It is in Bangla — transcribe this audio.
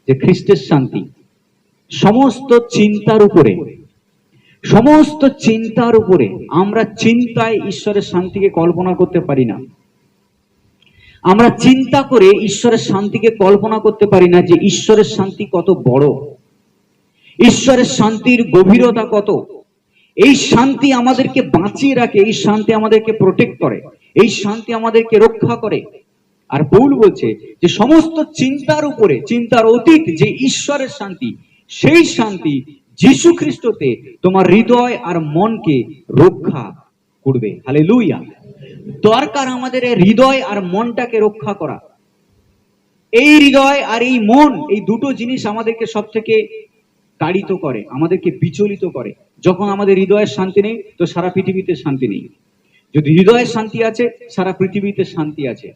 যে খ্রিস্টের শান্তি সমস্ত চিন্তার উপরে আমরা চিন্তায় ঈশ্বরের শান্তিকে কল্পনা করতে পারি না। আমরা চিন্তা করে ঈশ্বরের শান্তিকে কল্পনা করতে পারি না যে ঈশ্বরের শান্তি কত বড়, ঈশ্বরের শান্তির গভীরতা কত। এই শান্তি আমাদেরকে বাঁচিয়ে রাখে, এই শান্তি আমাদেরকে প্রোটেক্ট করে, এই শান্তি আমাদেরকে রক্ষা করে। আর পৌল বলছে যে সমস্ত চিন্তার উপরে, চিন্তার অতীত যে ঈশ্বরের শান্তি, সেই শান্তি যীশু খ্রিস্টতে তোমার হৃদয় আর মনকে রক্ষা করবে। হালেলুয়া। দরকার আমাদের হৃদয় আর মনটাকে রক্ষা করা। এই হৃদয় আর এই মন, এই দুটো জিনিস আমাদেরকে সব থেকে তাড়িত করে, আমাদেরকে বিচলিত করে। যখন আমাদের হৃদয়ের শান্তি নেই, তো সারা পৃথিবীতে শান্তি নেই। যদি হৃদয়ের শান্তি আছে, সারা পৃথিবীতে শান্তি আছে।